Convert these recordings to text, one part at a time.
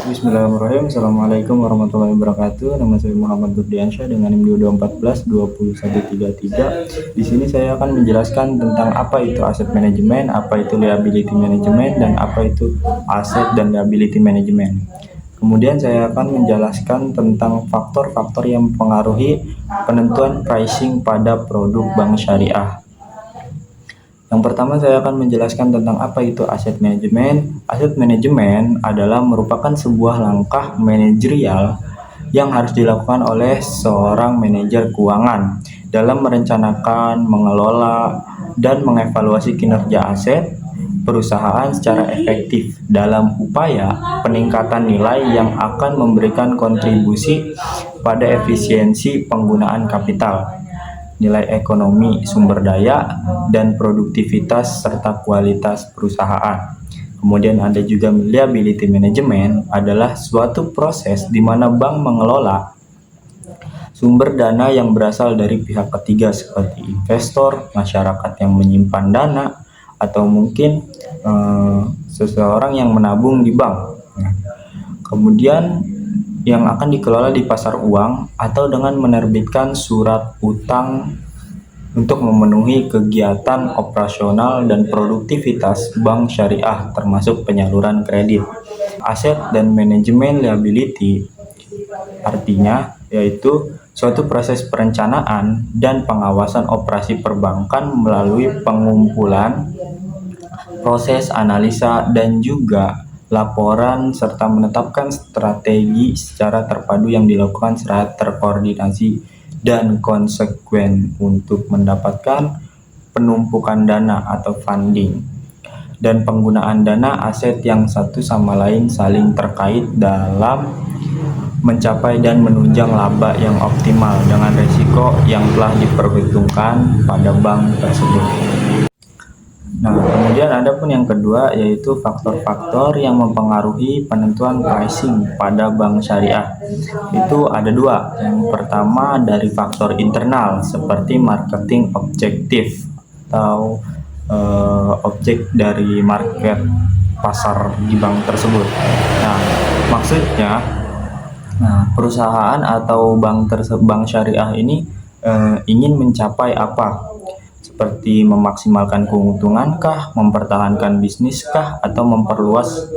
Bismillahirrahmanirrahim. Assalamualaikum warahmatullahi wabarakatuh. Nama saya Muhammad Nurdiansyah dengan NIM 2214-20133. Di sini saya akan menjelaskan tentang apa itu aset manajemen, apa itu liability management, dan apa itu aset dan liability management. Kemudian saya akan menjelaskan tentang faktor-faktor yang mempengaruhi penentuan pricing pada produk bank syariah. Yang pertama saya akan menjelaskan tentang apa itu aset manajemen. Aset manajemen adalah merupakan sebuah langkah manajerial yang harus dilakukan oleh seorang manajer keuangan dalam merencanakan, mengelola, dan mengevaluasi kinerja aset perusahaan secara efektif dalam upaya peningkatan nilai yang akan memberikan kontribusi pada efisiensi penggunaan kapital, nilai ekonomi sumber daya, dan produktivitas serta kualitas perusahaan. Kemudian ada juga liability management, adalah suatu proses di mana bank mengelola sumber dana yang berasal dari pihak ketiga seperti investor, masyarakat yang menyimpan dana, atau mungkin seseorang yang menabung di bank. Kemudian yang akan dikelola di pasar uang atau dengan menerbitkan surat utang untuk memenuhi kegiatan operasional dan produktivitas bank syariah termasuk penyaluran kredit. Aset dan manajemen liability artinya yaitu suatu proses perencanaan dan pengawasan operasi perbankan melalui pengumpulan, proses analisa, dan juga laporan serta menetapkan strategi secara terpadu yang dilakukan secara terkoordinasi dan konsekuen untuk mendapatkan penumpukan dana atau funding dan penggunaan dana aset yang satu sama lain saling terkait dalam mencapai dan menunjang laba yang optimal dengan risiko yang telah diperhitungkan pada bank tersebut. Nah, kemudian ada pun yang kedua yaitu faktor-faktor yang mempengaruhi penentuan pricing pada bank syariah. Itu ada dua. Yang pertama dari faktor internal seperti marketing objektif atau objek dari market pasar di bank tersebut. Nah, maksudnya perusahaan atau bank syariah ini ingin mencapai apa? Seperti memaksimalkan keuntungankah, mempertahankan bisniskah, atau memperluas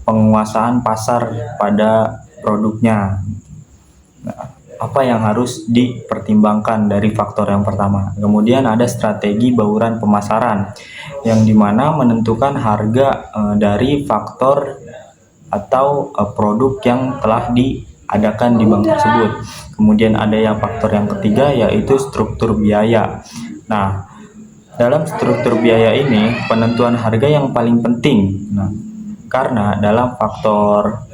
penguasaan pasar pada produknya. Nah, apa yang harus dipertimbangkan dari faktor yang pertama? Kemudian ada strategi bauran pemasaran, yang dimana menentukan harga dari faktor atau produk yang telah diadakan di bank tersebut. Kemudian ada yang faktor yang ketiga yaitu struktur biaya. Nah, dalam struktur biaya ini penentuan harga yang paling penting. Nah, karena dalam faktor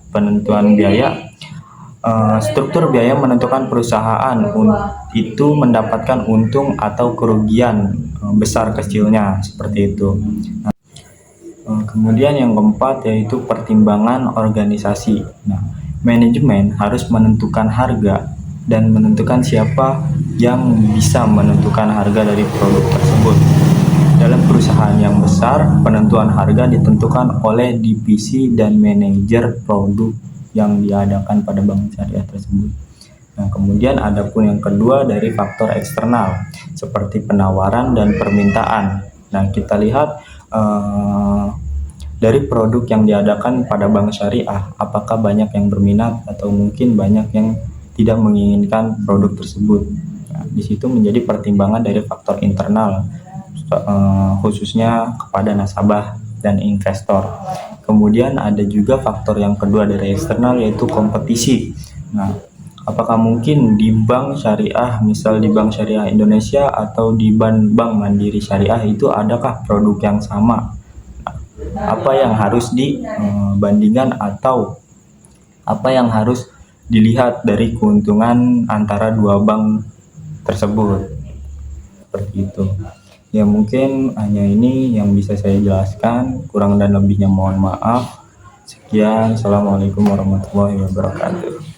penentuan biaya, struktur biaya menentukan perusahaan itu mendapatkan untung atau kerugian besar kecilnya seperti itu. Nah, kemudian yang keempat yaitu pertimbangan organisasi. Nah, manajemen harus menentukan harga dan menentukan siapa yang bisa menentukan harga dari produk tersebut. Dalam perusahaan yang besar, penentuan harga ditentukan oleh divisi dan manajer produk yang diadakan pada bank syariah tersebut. Nah, kemudian ada pun yang kedua dari faktor eksternal seperti penawaran dan permintaan. Nah, kita lihat dari produk yang diadakan pada bank syariah, apakah banyak yang berminat atau mungkin banyak yang tidak menginginkan produk tersebut. Nah, di situ menjadi pertimbangan dari faktor internal, khususnya kepada nasabah dan investor. Kemudian ada juga faktor yang kedua dari eksternal yaitu kompetisi. Nah, apakah mungkin di bank syariah, misal di Bank Syariah Indonesia atau di Bank Mandiri Syariah itu adakah produk yang sama? Apa yang harus dibandingkan atau apa yang harus dilihat dari keuntungan antara dua bank tersebut, seperti itu ya. Mungkin hanya ini yang bisa saya jelaskan, kurang dan lebihnya mohon maaf. Sekian, assalamualaikum warahmatullahi wabarakatuh.